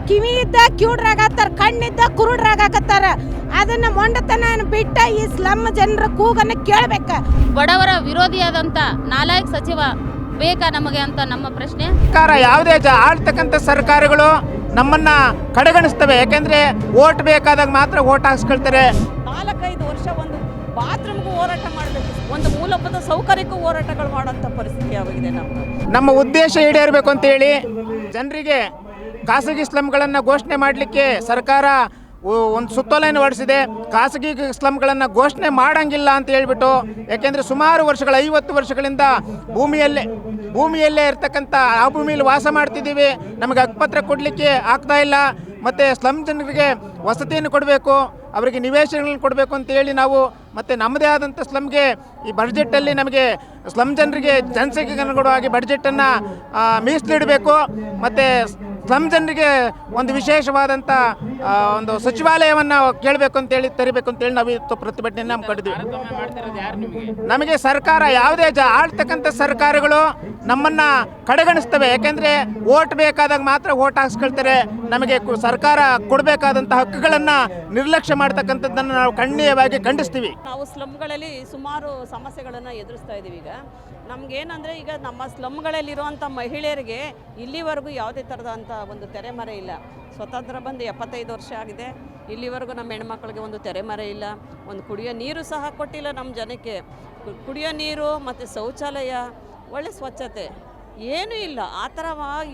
ಕಿವಿ ಇದ್ದ ಕಿವುಡ್ರಾಗತ್ತಾರ, ಕಣ್ಣಿದ್ದ ಕುರುಡ್ರಾಗತ್ತಾರ. ಅದನ್ನ ಮೊಂಡತನ ಬಿಟ್ಟ ಈ ಸ್ಲಮ್ ಜನರ ಕೂಗನ್ನ ಕೇಳಬೇಕ. ಬಡವರ ವಿರೋಧಿಯಾದಂತ ನಾಲಾಯಕ್ ಸಚಿವ ಬೇಕಾ ನಮಗೆ ಅಂತ ನಮ್ಮ ಪ್ರಶ್ನೆ. ಸರ್ಕಾರ ಯಾವುದೇ ಆಳ್ತಕ್ಕಂಥ ಸರ್ಕಾರಗಳು ನಮ್ಮನ್ನ ಕಡೆಗಣಿಸ್ತವೆ. ಯಾಕೆಂದ್ರೆ ಓಟ್ ಬೇಕಾದಾಗ ಮಾತ್ರ ಓಟ್ ಹಾಕ್ಸ್ಕೊಳ್ತಾರೆ. 4-5 ವರ್ಷ ಒಂದು ಬಾತ್ರೂಮ್ಗೂ ಹೋರಾಟ ಮಾಡಬೇಕು, ಒಂದು ಮೂಲಭೂತ ಸೌಕರ್ಯಕ್ಕೂ ಹೋರಾಟಗಳು ಮಾಡೋಂಥ ಪರಿಸ್ಥಿತಿ ಆಗಿದೆ. ನಮ್ಮ ಉದ್ದೇಶ ಈಡೇರಬೇಕು ಅಂತ ಹೇಳಿ ಜನರಿಗೆ ಖಾಸಗಿ ಸ್ಲಮ್ಗಳನ್ನು ಘೋಷಣೆ ಮಾಡಲಿಕ್ಕೆ ಸರ್ಕಾರ ಒಂದು ಸುತ್ತೋಲೆಯನ್ನು ಹೊರಡಿಸಿದೆ. ಖಾಸಗಿ ಸ್ಲಮ್ಗಳನ್ನು ಘೋಷಣೆ ಮಾಡಂಗಿಲ್ಲ ಅಂತ ಹೇಳ್ಬಿಟ್ಟು, ಯಾಕೆಂದರೆ ಸುಮಾರು ವರ್ಷಗಳ 50 ವರ್ಷಗಳಿಂದ ಭೂಮಿಯಲ್ಲೇ ಇರ್ತಕ್ಕಂಥ ಆ ಭೂಮಿಯಲ್ಲಿ ವಾಸ ಮಾಡ್ತಿದ್ದೀವಿ. ನಮಗೆ ಹಕ್ಕುಪತ್ರ ಕೊಡಲಿಕ್ಕೆ ಆಗ್ತಾ ಇಲ್ಲ. ಮತ್ತು ಸ್ಲಮ್ ಜನರಿಗೆ ವಸತಿಯನ್ನು ಕೊಡಬೇಕು, ಅವರಿಗೆ ನಿವೇಶನಗಳನ್ನು ಕೊಡಬೇಕು ಅಂತೇಳಿ ನಾವು ಮತ್ತು ನಮ್ಮದೇ ಆದಂಥ ಸ್ಲಮ್ಗೆ ಈ ಬಡ್ಜೆಟಲ್ಲಿ ನಮಗೆ ಸ್ಲಮ್ ಜನರಿಗೆ ಜನಸಂಖ್ಯೆಗೆ ಅನುಗುಣವಾಗಿ ಬಡ್ಜೆಟನ್ನು ಮೀಸಲಿಡಬೇಕು. ಮತ್ತು ಸ್ಲಮ್ ಜನರಿಗೆ ಒಂದು ವಿಶೇಷವಾದಂಥ ಒಂದು ಸಚಿವಾಲಯವನ್ನು ಕೇಳಬೇಕು ಅಂತೇಳಿ ತರಬೇಕು ಅಂತೇಳಿ ನಾವು ಇವತ್ತು ಪ್ರತಿಭಟನೆಯನ್ನು ಹಮ್ಮಿಕೊಂಡಿದ್ವಿ. ನಮಗೆ ಸರ್ಕಾರ ಯಾವುದೇ ಆಳ್ತಕ್ಕಂಥ ಸರ್ಕಾರಗಳು ನಮ್ಮನ್ನು ಕಡೆಗಣಿಸ್ತವೆ. ಯಾಕೆಂದರೆ ಓಟ್ ಬೇಕಾದಾಗ ಮಾತ್ರ ಓಟ್ ಹಾಕ್ಸ್ಕೊಳ್ತಾರೆ. ನಮಗೆ ಸರ್ಕಾರ ಕೊಡಬೇಕಾದಂಥ ಹಕ್ಕುಗಳನ್ನು ನಿರ್ಲಕ್ಷ್ಯ ಮಾಡ್ತಕ್ಕಂಥದ್ದನ್ನು ನಾವು ಖಂಡಿತವಾಗಿ ಖಂಡಿಸ್ತೀವಿ. ನಾವು ಸ್ಲಮ್ಗಳಲ್ಲಿ ಸುಮಾರು ಸಮಸ್ಯೆಗಳನ್ನು ಎದುರಿಸ್ತಾ ಇದ್ದೀವಿ. ಈಗ ನಮಗೇನಂದರೆ, ಈಗ ನಮ್ಮ ಸ್ಲಮ್ಗಳಲ್ಲಿರುವಂಥ ಮಹಿಳೆಯರಿಗೆ ಇಲ್ಲಿವರೆಗೂ ಯಾವುದೇ ಥರದಂಥ ಒಂದು ತೆರೆಮರೆ ಇಲ್ಲ. ಸ್ವತಂತ್ರ ಬಂದು 75 ವರ್ಷ ಆಗಿದೆ. ಇಲ್ಲಿವರೆಗೂ ನಮ್ಮ ಹೆಣ್ಮಕ್ಳಿಗೆ ಒಂದು ತೆರೆಮರೆ ಇಲ್ಲ. ಒಂದು ಕುಡಿಯೋ ನೀರು ಸಹ ಕೊಟ್ಟಿಲ್ಲ ನಮ್ಮ ಜನಕ್ಕೆ. ಕುಡಿಯೋ ನೀರು ಮತ್ತು ಶೌಚಾಲಯ, ಒಳ್ಳೆ ಸ್ವಚ್ಛತೆ ಏನೂ ಇಲ್ಲ. ಆ ಥರ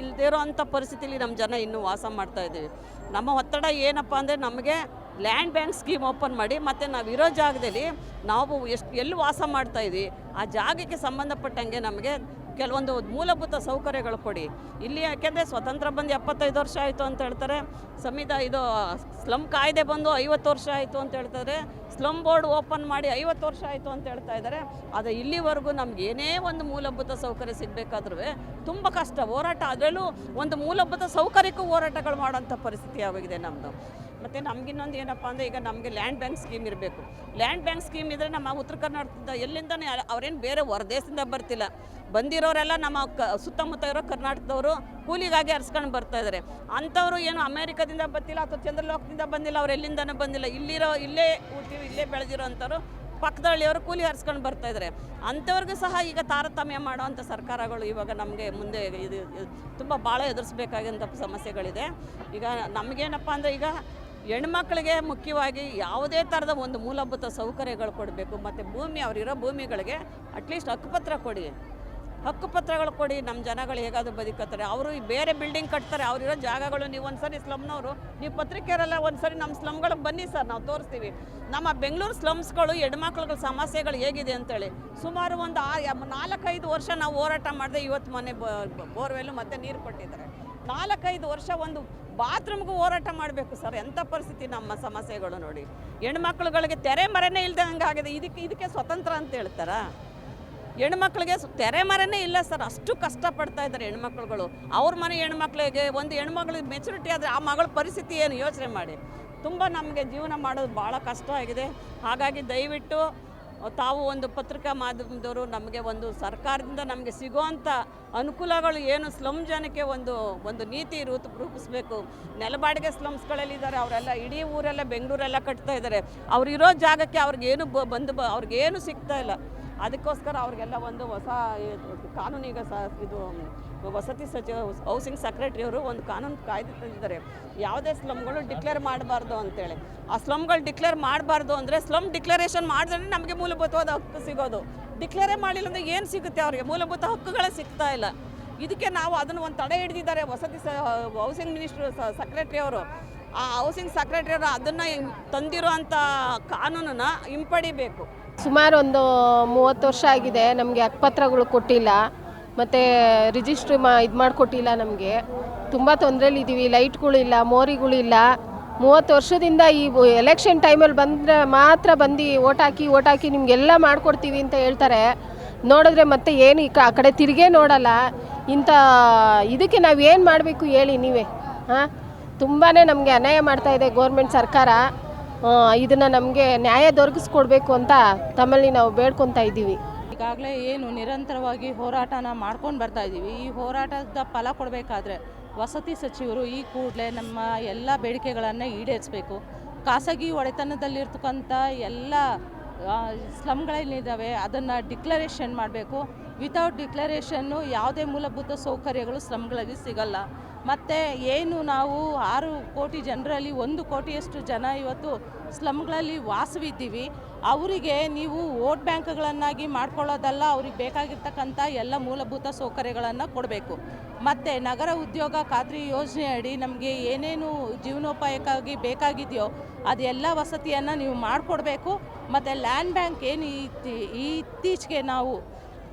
ಇಲ್ಲದೇ ಇರೋ ಅಂಥ ಪರಿಸ್ಥಿತಿಲಿ ನಮ್ಮ ಜನ ಇನ್ನೂ ವಾಸ ಮಾಡ್ತಾಯಿದ್ದೀವಿ. ನಮ್ಮ ಒತ್ತಡ ಏನಪ್ಪ ಅಂದರೆ, ನಮಗೆ ಲ್ಯಾಂಡ್ ಬ್ಯಾಂಕ್ ಸ್ಕೀಮ್ ಓಪನ್ ಮಾಡಿ, ಮತ್ತು ನಾವು ಇರೋ ಜಾಗದಲ್ಲಿ ನಾವು ಎಲ್ಲಿ ವಾಸ ಮಾಡ್ತಾಯಿದ್ವಿ ಆ ಜಾಗಕ್ಕೆ ಸಂಬಂಧಪಟ್ಟಂಗೆ ನಮಗೆ ಕೆಲವೊಂದು ಮೂಲಭೂತ ಸೌಕರ್ಯಗಳು ಕೊಡಿ. ಇಲ್ಲಿ ಯಾಕೆಂದರೆ ಸ್ವತಂತ್ರ ಬಂದು 75 ವರ್ಷ ಆಯಿತು ಅಂತ ಹೇಳ್ತಾರೆ. ಇದು ಸ್ಲಮ್ ಕಾಯ್ದೆ ಬಂದು 50 ವರ್ಷ ಆಯಿತು ಅಂತ ಹೇಳ್ತಾರೆ. ಸ್ಲಮ್ ಬೋರ್ಡ್ ಓಪನ್ ಮಾಡಿ 50 ವರ್ಷ ಆಯಿತು ಅಂತ ಹೇಳ್ತಾ ಇದ್ದಾರೆ. ಆದರೆ ಇಲ್ಲಿವರೆಗೂ ನಮ್ಗೆ ಏನೇ ಒಂದು ಮೂಲಭೂತ ಸೌಕರ್ಯ ಸಿಗಬೇಕಾದ್ರೂ ತುಂಬ ಕಷ್ಟ ಹೋರಾಟ. ಅದರಲ್ಲೂ ಒಂದು ಮೂಲಭೂತ ಸೌಕರ್ಯಕ್ಕೂ ಹೋರಾಟಗಳು ಮಾಡೋಂಥ ಪರಿಸ್ಥಿತಿ ಆಗಿದೆ ನಮ್ಮದು. ಮತ್ತು ನಮಗಿನ್ನೊಂದು ಏನಪ್ಪ ಅಂದರೆ, ಈಗ ನಮಗೆ ಲ್ಯಾಂಡ್ ಬ್ಯಾಂಕ್ ಸ್ಕೀಮ್ ಇರಬೇಕು. ಲ್ಯಾಂಡ್ ಬ್ಯಾಂಕ್ ಸ್ಕೀಮ್ ಇದ್ದರೆ ನಮ್ಮ ಉತ್ತರ ಕರ್ನಾಟಕದಿಂದ ಎಲ್ಲಿಂದನೇ ಅವರೇನು ಬೇರೆ ಹೊರದೇಶದಿಂದ ಬರ್ತಿಲ್ಲ. ಬಂದಿರೋರೆಲ್ಲ ನಮ್ಮ ಸುತ್ತಮುತ್ತ ಇರೋ ಕರ್ನಾಟಕದವರು ಕೂಲಿಗಾಗಿ ಹರಿಸ್ಕೊಂಡು ಬರ್ತಾಯಿದ್ದಾರೆ. ಅಂಥವರು ಏನು ಅಮೇರಿಕಾದಿಂದ ಬರ್ತಿಲ್ಲ ಅಥವಾ ಚಂದ್ರಲೋಕದಿಂದ ಬಂದಿಲ್ಲ, ಅವ್ರು ಎಲ್ಲಿಂದನೂ ಬಂದಿಲ್ಲ. ಇಲ್ಲೇ ಹುಟ್ಟಿವಿ, ಇಲ್ಲೇ ಬೆಳೆದಿರೋ ಅಂಥವ್ರು ಪಕ್ಕದಳ್ಳಿಯವರು ಕೂಲಿ ಹರಿಸ್ಕೊಂಡು ಬರ್ತಾಯಿದ್ದಾರೆ. ಅಂಥವ್ರಿಗೂ ಸಹ ಈಗ ತಾರತಮ್ಯ ಮಾಡೋವಂಥ ಸರ್ಕಾರಗಳು ಇವಾಗ ನಮಗೆ ಮುಂದೆ ಇದು ತುಂಬ ಭಾಳ ಎದುರಿಸ್ಬೇಕಾದಂಥ ಸಮಸ್ಯೆಗಳಿದೆ. ಈಗ ನಮಗೇನಪ್ಪ ಅಂದರೆ, ಈಗ ಹೆಣ್ಮಕ್ಳಿಗೆ ಮುಖ್ಯವಾಗಿ ಯಾವುದೇ ಥರದ ಒಂದು ಮೂಲಭೂತ ಸೌಕರ್ಯಗಳು ಕೊಡಬೇಕು. ಮತ್ತು ಅವರಿರೋ ಭೂಮಿಗಳಿಗೆ ಅಟ್ಲೀಸ್ಟ್ ಹಕ್ಕುಪತ್ರಗಳು ಕೊಡಿ. ನಮ್ಮ ಜನಗಳು ಹೇಗಾದರೂ ಬದುಕತ್ತಾರೆ. ಅವರು ಬೇರೆ ಬಿಲ್ಡಿಂಗ್ ಕಟ್ತಾರೆ, ಅವರಿರೋ ಜಾಗಗಳು ನೀವು ಒಂದು ಸರಿ ಸ್ಲಮ್ನವರು ನೀವು ಪತ್ರಿಕೆಯರೆಲ್ಲ ಒಂದು ಸರಿ ನಮ್ಮ ಸ್ಲಮ್ಗಳಿಗೆ ಬನ್ನಿ ಸರ್, ನಾವು ತೋರಿಸ್ತೀವಿ. ನಮ್ಮ ಬೆಂಗಳೂರು ಸ್ಲಮ್ಸ್ಗಳು ಹೆಣ್ಮಕ್ಳುಗಳ ಸಮಸ್ಯೆಗಳು ಹೇಗಿದೆ ಅಂತೇಳಿ ಸುಮಾರು ಒಂದು 4-5 ವರ್ಷ ನಾವು ಹೋರಾಟ ಮಾಡಿದೆ. ಇವತ್ತು ಮೊನ್ನೆ ಬೋರ್ವೆಲ್ಲು ಮತ್ತು ನೀರು ಕೊಟ್ಟಿದ್ದಾರೆ. 4-5 ವರ್ಷ ಒಂದು ಬಾತ್ರೂಮ್ಗೂ ಹೋರಾಟ ಮಾಡಬೇಕು ಸರ್. ಎಂಥ ಪರಿಸ್ಥಿತಿ ನಮ್ಮ ಸಮಸ್ಯೆಗಳು ನೋಡಿ. ಹೆಣ್ಮಕ್ಳುಗಳಿಗೆ ತೆರೆಮರೆನೇ ಇಲ್ದಂಗೆ ಆಗಿದೆ. ಇದಕ್ಕೆ ಸ್ವತಂತ್ರ ಅಂತ ಹೇಳ್ತಾರಾ? ಹೆಣ್ಮಕ್ಳಿಗೆ ತೆರೆಮರೆನೇ ಇಲ್ಲ ಸರ್. ಅಷ್ಟು ಕಷ್ಟಪಡ್ತಾ ಇದ್ದಾರೆ ಹೆಣ್ಮಕ್ಳುಗಳು. ಅವ್ರ ಮನೆ ಹೆಣ್ಮಕ್ಳಿಗೆ ಒಂದು ಹೆಣ್ಮಕ್ಳಿಗೆ ಮೆಚುರಿಟಿ ಆದರೆ ಆ ಮಗಳ ಪರಿಸ್ಥಿತಿ ಏನು ಯೋಚನೆ ಮಾಡಿ. ತುಂಬ ನಮಗೆ ಜೀವನ ಮಾಡೋದು ಭಾಳ ಕಷ್ಟ ಆಗಿದೆ. ಹಾಗಾಗಿ ದಯವಿಟ್ಟು ತಾವು ಒಂದು ಪತ್ರಿಕಾ ಮಾಧ್ಯಮದವರು ನಮಗೆ ಒಂದು ಸರ್ಕಾರದಿಂದ ನಮಗೆ ಸಿಗೋವಂಥ ಅನುಕೂಲಗಳು ಏನು, ಸ್ಲಮ್ ಜನಕ್ಕೆ ಒಂದು ನೀತಿ ರೂಪಿಸಬೇಕು. ನೆಲಬಾಡಿಗೆ ಸ್ಲಮ್ಸ್ಗಳಲ್ಲಿದ್ದಾರೆ, ಅವರೆಲ್ಲ ಇಡೀ ಊರೆಲ್ಲ ಬೆಂಗಳೂರೆಲ್ಲ ಕಟ್ತಾ ಇದ್ದಾರೆ. ಅವರಿರೋ ಜಾಗಕ್ಕೆ ಅವ್ರಿಗೇನು ಅವ್ರಿಗೇನು ಸಿಗ್ತಾ ಇಲ್ಲ. ಅದಕ್ಕೋಸ್ಕರ ಅವ್ರಿಗೆಲ್ಲ ಒಂದು ಹೊಸ ಕಾನೂನೀಗ ಇದು ವಸತಿ ಸಚಿವ ಹೌಸಿಂಗ್ ಸೆಕ್ರೆಟರಿಯವರು ಒಂದು ಕಾನೂನು ಕಾಯ್ದೆ ತಂದಿದ್ದಾರೆ. ಯಾವುದೇ ಸ್ಲಮ್ಗಳು ಡಿಕ್ಲೇರ್ ಮಾಡಬಾರ್ದು ಅಂತೇಳಿ. ಆ ಸ್ಲಮ್ಗಳು ಡಿಕ್ಲೇರ್ ಮಾಡಬಾರ್ದು ಅಂದರೆ, ಸ್ಲಮ್ ಡಿಕ್ಲರೇಷನ್ ಮಾಡಿದ್ರೆ ನಮಗೆ ಮೂಲಭೂತವಾದ ಹಕ್ಕು ಸಿಗೋದು. ಡಿಕ್ಲೇರೇ ಮಾಡಲಿಲ್ಲ ಅಂದರೆ ಏನು ಸಿಗುತ್ತೆ ಅವ್ರಿಗೆ? ಮೂಲಭೂತ ಹಕ್ಕುಗಳೇ ಸಿಗ್ತಾ ಇಲ್ಲ. ಇದಕ್ಕೆ ನಾವು ಅದನ್ನು ಒಂದು ತಡೆ ಹಿಡಿದಿದ್ದಾರೆ ಹೌಸಿಂಗ್ ಮಿನಿಸ್ಟ್ರು ಸೆಕ್ರೆಟರಿ ಅವರು. ಆ ಹೌಸಿಂಗ್ ಸೆಕ್ರೆಟರಿ ಅವರು ಅದನ್ನು ತಂದಿರೋ ಅಂಥ ಕಾನೂನನ್ನು ಹಿಂಪಡಿಬೇಕು. ಸುಮಾರು ಒಂದು 30 ವರ್ಷ ಆಗಿದೆ. ನಮಗೆ ಹಕ್ಕುಪತ್ರಗಳು ಕೊಟ್ಟಿಲ್ಲ, ಮತ್ತು ರಿಜಿಸ್ಟ್ರಿ ಇದು ಮಾಡಿಕೊಟ್ಟಿಲ್ಲ. ನಮಗೆ ತುಂಬ ತೊಂದರೆಲಿದ್ದೀವಿ. ಲೈಟ್ಗಳಿಲ್ಲ, ಮೋರಿಗಳಿಲ್ಲ. 30 ವರ್ಷದಿಂದ ಈ ಎಲೆಕ್ಷನ್ ಟೈಮಲ್ಲಿ ಬಂದರೆ ಮಾತ್ರ ಬಂದು ಓಟ್ ಹಾಕಿ ನಿಮಗೆಲ್ಲ ಮಾಡಿಕೊಡ್ತೀವಿ ಅಂತ ಹೇಳ್ತಾರೆ. ನೋಡಿದ್ರೆ ಮತ್ತೆ ಏನು ಆ ಕಡೆ ತಿರುಗೇ ನೋಡಲ್ಲ. ಇಂಥ ಇದಕ್ಕೆ ನಾವು ಏನು ಮಾಡಬೇಕು ಹೇಳಿ ನೀವೇ? ತುಂಬಾ ನಮಗೆ ಅನ್ಯಾಯ ಮಾಡ್ತಾಯಿದೆ ಗೌರ್ಮೆಂಟ್ ಸರ್ಕಾರ. ಇದನ್ನು ನಮಗೆ ನ್ಯಾಯ ದೊರಕಿಸ್ಕೊಡ್ಬೇಕು ಅಂತ ತಮ್ಮಲ್ಲಿ ನಾವು ಬೇಡ್ಕೊತಾ ಇದ್ದೀವಿ. ಈಗಾಗಲೇ ಏನು ನಿರಂತರವಾಗಿ ಹೋರಾಟನ ಮಾಡ್ಕೊಂಡು ಬರ್ತಾ ಇದ್ದೀವಿ. ಈ ಹೋರಾಟದ ಫಲ ಕೊಡಬೇಕಾದ್ರೆ ವಸತಿ ಸಚಿವರು ಈ ಕೂಡಲೇ ನಮ್ಮ ಎಲ್ಲ ಬೇಡಿಕೆಗಳನ್ನು ಈಡೇರಿಸಬೇಕು. ಖಾಸಗಿ ಒಡೆತನದಲ್ಲಿರ್ತಕ್ಕಂಥ ಎಲ್ಲ ಸ್ಲಮ್ಗಳೇನಿದ್ದಾವೆ ಅದನ್ನು ಡಿಕ್ಲರೇಷನ್ ಮಾಡಬೇಕು. ವಿತೌಟ್ ಡಿಕ್ಲರೇಷನ್ನು ಯಾವುದೇ ಮೂಲಭೂತ ಸೌಕರ್ಯಗಳು ಸ್ಲಮ್ಗಳಲ್ಲಿ ಸಿಗಲ್ಲ. ಮತ್ತು ಏನು ನಾವು 6 ಕೋಟಿ ಜನರಲ್ಲಿ 1 ಕೋಟಿಯಷ್ಟು ಜನ ಇವತ್ತು ಸ್ಲಮ್ಗಳಲ್ಲಿ ವಾಸವಿದ್ದೀವಿ. ಅವರಿಗೆ ನೀವು ವೋಟ್ ಬ್ಯಾಂಕ್ಗಳನ್ನಾಗಿ ಮಾಡ್ಕೊಳ್ಳೋದಲ್ಲ, ಅವ್ರಿಗೆ ಬೇಕಾಗಿರ್ತಕ್ಕಂಥ ಎಲ್ಲ ಮೂಲಭೂತ ಸೌಕರ್ಯಗಳನ್ನು ಕೊಡಬೇಕು. ಮತ್ತು ನಗರ ಉದ್ಯೋಗ ಖಾತ್ರಿ ಯೋಜನೆ ಅಡಿ ನಮಗೆ ಏನೇನು ಜೀವನೋಪಾಯಕ್ಕಾಗಿ ಬೇಕಾಗಿದೆಯೋ ಅದೆಲ್ಲ ವಸತಿಯನ್ನು ನೀವು ಮಾಡಿಕೊಡ್ಬೇಕು. ಮತ್ತು ಲ್ಯಾಂಡ್ ಬ್ಯಾಂಕ್ ಏನು ಇತ್ತೀಚೆಗೆ ನಾವು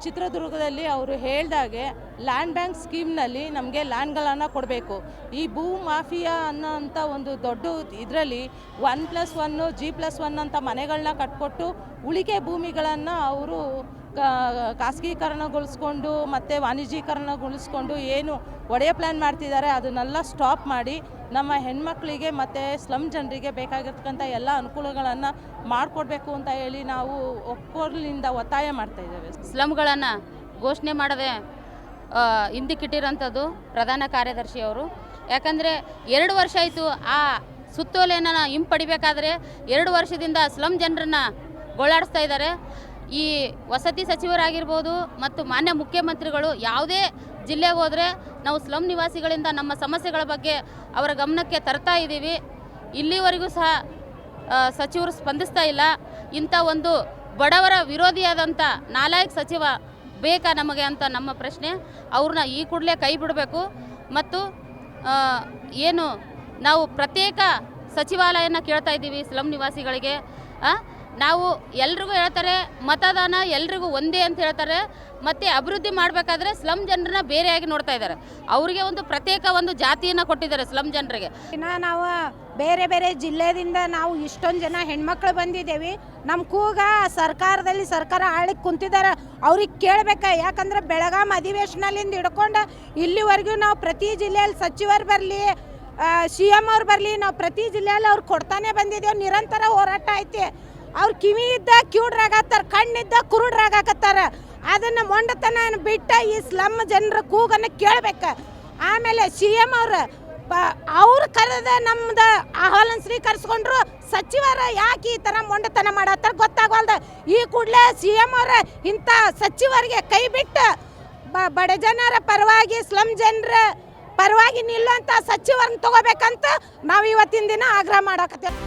ಚಿತ್ರದುರ್ಗದಲ್ಲಿ ಅವರು ಹೇಳ್ದಾಗೆ ಲ್ಯಾಂಡ್ ಬ್ಯಾಂಕ್ ಸ್ಕೀಮ್ನಲ್ಲಿ ನಮಗೆ ಲ್ಯಾಂಡ್ಗಳನ್ನು ಕೊಡಬೇಕು. ಈ ಭೂ ಮಾಫಿಯಾ ಅನ್ನೋಂಥ ಒಂದು ದೊಡ್ಡ ಇದರಲ್ಲಿ 1+1 G+1 ಅಂತ ಮನೆಗಳನ್ನ ಕಟ್ಕೊಟ್ಟು ಉಳಿಕೆ ಭೂಮಿಗಳನ್ನು ಅವರು ಖಾಸಗೀಕರಣಗೊಳಿಸ್ಕೊಂಡು ಮತ್ತು ವಾಣಿಜ್ಯೀಕರಣಗೊಳಿಸ್ಕೊಂಡು ಏನು ಒಡೆಯ ಪ್ಲ್ಯಾನ್ ಮಾಡ್ತಿದ್ದಾರೆ ಅದನ್ನೆಲ್ಲ ಸ್ಟಾಪ್ ಮಾಡಿ ನಮ್ಮ ಹೆಣ್ಮಕ್ಳಿಗೆ ಮತ್ತು ಸ್ಲಮ್ ಜನರಿಗೆ ಬೇಕಾಗಿರ್ತಕ್ಕಂಥ ಎಲ್ಲ ಅನುಕೂಲಗಳನ್ನು ಮಾಡಿಕೊಡ್ಬೇಕು ಅಂತ ಹೇಳಿ ನಾವು ಒಕ್ಕೊರಲಿಂದ ಒತ್ತಾಯ ಮಾಡ್ತಾಯಿದ್ದೇವೆ. ಸ್ಲಮ್ಗಳನ್ನು ಘೋಷಣೆ ಮಾಡದೆ ಹಿಂದಕ್ಕಿಟ್ಟಿರೋಂಥದ್ದು ಪ್ರಧಾನ ಕಾರ್ಯದರ್ಶಿಯವರು. ಯಾಕಂದರೆ 2 ವರ್ಷ ಆಯಿತು ಆ ಸುತ್ತೋಲೆಯನ್ನು ಹಿಂಪಡಿಬೇಕಾದ್ರೆ 2 ವರ್ಷದಿಂದ ಸ್ಲಮ್ ಜನರನ್ನು ಗೋಳಾಡಿಸ್ತಾ ಇದ್ದಾರೆ. ಈ ವಸತಿ ಸಚಿವರಾಗಿರ್ಬೋದು ಮತ್ತು ಮಾನ್ಯ ಮುಖ್ಯಮಂತ್ರಿಗಳು ಯಾವುದೇ ಜಿಲ್ಲೆಗೆ ಹೋದರೆ ನಾವು ಸ್ಲಮ್ ನಿವಾಸಿಗಳಿಂದ ನಮ್ಮ ಸಮಸ್ಯೆಗಳ ಬಗ್ಗೆ ಅವರ ಗಮನಕ್ಕೆ ತರ್ತಾ ಇದ್ದೀವಿ. ಇಲ್ಲಿವರೆಗೂ ಸಹ ಸಚಿವರು ಸ್ಪಂದಿಸ್ತಾ ಇಲ್ಲ. ಇಂಥ ಒಂದು ಬಡವರ ವಿರೋಧಿಯಾದಂಥ ನಾಲಾಯಕ್ ಸಚಿವ ಬೇಕಾ ನಮಗೆ ಅಂತ ನಮ್ಮ ಪ್ರಶ್ನೆ. ಅವ್ರನ್ನ ಈ ಕೂಡಲೇ ಕೈ ಬಿಡಬೇಕು. ಮತ್ತು ಏನು ನಾವು ಪ್ರತ್ಯೇಕ ಸಚಿವಾಲಯನ ಕೇಳ್ತಾ ಇದ್ದೀವಿ ಸ್ಲಮ್ ನಿವಾಸಿಗಳಿಗೆ. ನಾವು ಎಲ್ರಿಗೂ ಹೇಳ್ತಾರೆ ಮತದಾನ ಎಲ್ರಿಗೂ ಒಂದೇ ಅಂತ ಹೇಳ್ತಾರೆ. ಮತ್ತು ಅಭಿವೃದ್ಧಿ ಮಾಡಬೇಕಾದ್ರೆ ಸ್ಲಮ್ ಜನರನ್ನ ಬೇರೆಯಾಗಿ ನೋಡ್ತಾ ಇದ್ದಾರೆ. ಅವರಿಗೆ ಒಂದು ಪ್ರತ್ಯೇಕ ಒಂದು ಜಾತಿಯನ್ನು ಕೊಟ್ಟಿದ್ದಾರೆ ಸ್ಲಮ್ ಜನರಿಗೆ. ನಾವು ಬೇರೆ ಬೇರೆ ಜಿಲ್ಲೆದಿಂದ ನಾವು ಇಷ್ಟೊಂದು ಜನ ಹೆಣ್ಮಕ್ಳು ಬಂದಿದ್ದೇವೆ. ನಮ್ಮ ಕೂಗ ಸರ್ಕಾರ ಆಳಿಗೆ ಕುಂತಿದ್ದಾರೆ, ಅವ್ರಿಗೆ ಕೇಳಬೇಕ. ಯಾಕಂದ್ರೆ ಬೆಳಗಾಂ ಅಧಿವೇಶನದಿಂದ ಹಿಡ್ಕೊಂಡು ಇಲ್ಲಿವರೆಗೂ ನಾವು ಪ್ರತಿ ಜಿಲ್ಲೆಯಲ್ಲಿ ಸಚಿವರು ಬರಲಿ CM ಅವ್ರು ಬರಲಿ ನಾವು ಪ್ರತಿ ಜಿಲ್ಲೆಯಲ್ಲಿ ಅವ್ರು ಕೊಡ್ತಾನೆ ಬಂದಿದ್ದೇವೆ. ನಿರಂತರ ಹೋರಾಟ ಐತಿ. ಅವ್ರು ಕಿವಿ ಇದ್ದ ಕಿವುಡ್ರಾಗತ್ತಾರ, ಕಣ್ಣಿದ್ದ ಕುರುಡ್ರಾಗತ್ತಾರ. ಅದನ್ನು ಮೊಂಡತನ ಬಿಟ್ಟ ಈ ಸ್ಲಮ್ ಜನರ ಕೂಗನ್ನು ಕೇಳಬೇಕು. ಆಮೇಲೆ CM ಅವ್ರು ಕರೆದ ನಮ್ದು ಆಹ್ವಾನ ಸ್ವೀಕರಿಸ್ಕೊಂಡ್ರು. ಸಚಿವರು ಯಾಕೆ ಈ ಥರ ಮೊಂಡತನ ಮಾಡತ್ತಾರ ಗೊತ್ತಾಗಲ್ದ. ಈ ಕೂಡಲೇ CM ಅವ್ರ ಇಂಥ ಸಚಿವರಿಗೆ ಕೈ ಬಿಟ್ಟು ಬಡ ಜನರ ಪರವಾಗಿ ಸ್ಲಮ್ ಜನರ ಪರವಾಗಿ ನಿಲ್ಲುವಂಥ ಸಚಿವರನ್ನ ತಗೋಬೇಕಂತ ನಾವು ಇವತ್ತಿನ ದಿನ ಆಗ್ರಹ ಮಾಡಕತ್ತೇವೆ.